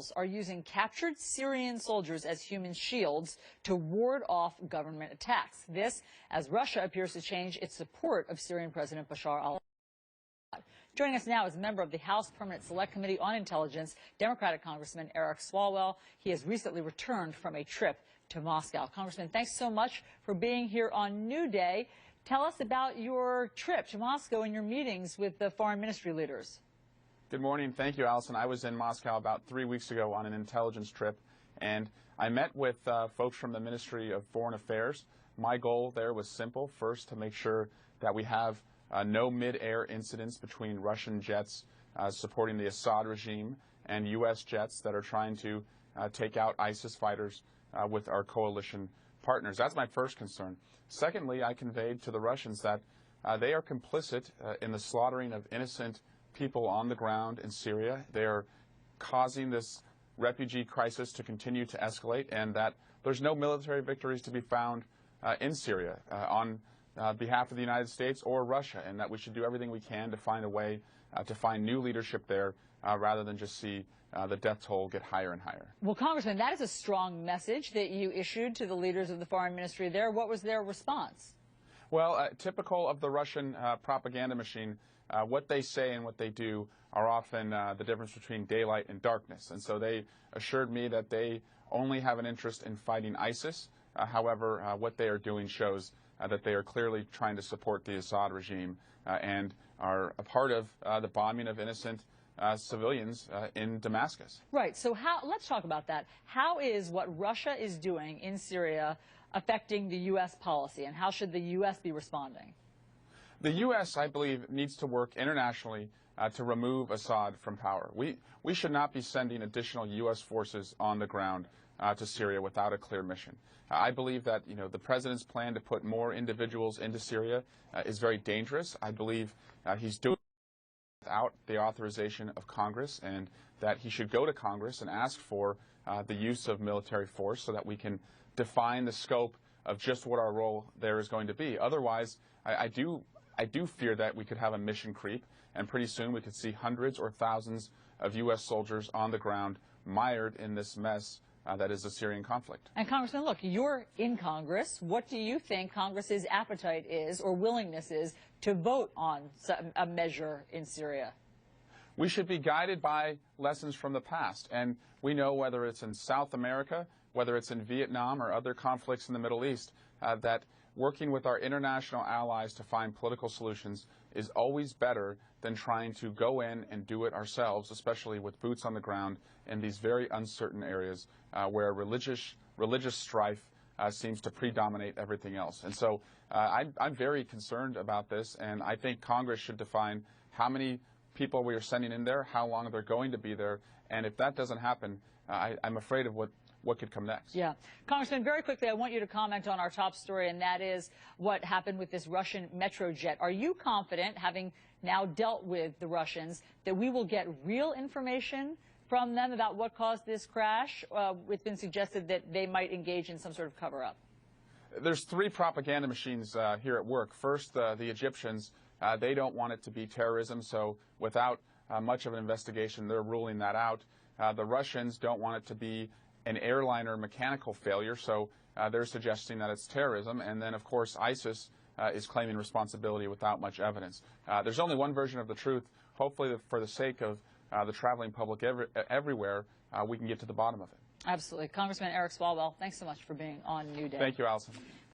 rebels are using captured Syrian soldiers as human shields to ward off government attacks. This as Russia appears to change its support of Syrian President Bashar al-Assad. Joining us now is a member of the House Permanent Select Committee on Intelligence, Democratic Congressman Eric Swalwell. He has recently returned from a trip to Moscow. Congressman, thanks so much for being here on New Day. Tell us about your trip to Moscow and your meetings with the foreign ministry leaders. Good morning. Thank you, Allison. I was in Moscow about 3 weeks ago on an intelligence trip, and I met with folks from the Ministry of Foreign Affairs. My goal there was simple. First, to make sure that we have no mid-air incidents between Russian jets supporting the Assad regime and U.S. jets that are trying to take out ISIS fighters with our coalition partners. That's my first concern. Secondly, I conveyed to the Russians that they are complicit in the slaughtering of innocent people on the ground in Syria. They are causing this refugee crisis to continue to escalate, and that there's no military victories to be found in Syria on behalf of the United States or Russia, and that we should do everything we can to find a way to find new leadership there rather than just see the death toll get higher and higher. Well, Congressman, that is a strong message that you issued to the leaders of the foreign ministry there. What was their response? Well, typical of the Russian propaganda machine, what they say and what they do are often the difference between daylight and darkness. And so they assured me that they only have an interest in fighting ISIS. However, what they are doing shows that they are clearly trying to support the Assad regime and are a part of the bombing of innocent civilians in Damascus. Right. So let's talk about that. How is what Russia is doing in Syria affecting the U.S. policy, and how should the U.S. be responding? The U.S., I believe, needs to work internationally to remove Assad from power. We should not be sending additional U.S. forces on the ground to Syria without a clear mission. I believe that the president's plan to put more individuals into Syria is very dangerous. I believe he's doing it without the authorization of Congress, and that he should go to Congress and ask for the use of military force so that we can define the scope of just what our role there is going to be. Otherwise, I do fear that we could have a mission creep, and pretty soon we could see hundreds or thousands of U.S. soldiers on the ground mired in this mess that is the Syrian conflict. And Congressman, look, you're in Congress. What do you think Congress's appetite is or willingness is to vote on a measure in Syria? We should be guided by lessons from the past, and we know whether it's in South America, whether it's in Vietnam or other conflicts in the Middle East, that working with our international allies to find political solutions is always better than trying to go in and do it ourselves, especially with boots on the ground in these very uncertain areas where religious strife seems to predominate everything else. And so I'm very concerned about this, and I think Congress should define how many people we are sending in there, how long they're going to be there, and if that doesn't happen, I'm afraid of what could come next. Yeah. Congressman, very quickly, I want you to comment on our top story, and that is what happened with this Russian metro jet. Are you confident, having now dealt with the Russians, that we will get real information from them about what caused this crash? It's been suggested that they might engage in some sort of cover-up. There's three propaganda machines here at work. First, the Egyptians, they don't want it to be terrorism, so without much of an investigation, they're ruling that out. The Russians don't want it to be an airliner mechanical failure, so they're suggesting that it's terrorism. And then, of course, ISIS is claiming responsibility without much evidence. There's only one version of the truth. Hopefully, for the sake of the traveling public everywhere, we can get to the bottom of it. Absolutely. Congressman Eric Swalwell, thanks so much for being on New Day. Thank you, Allison.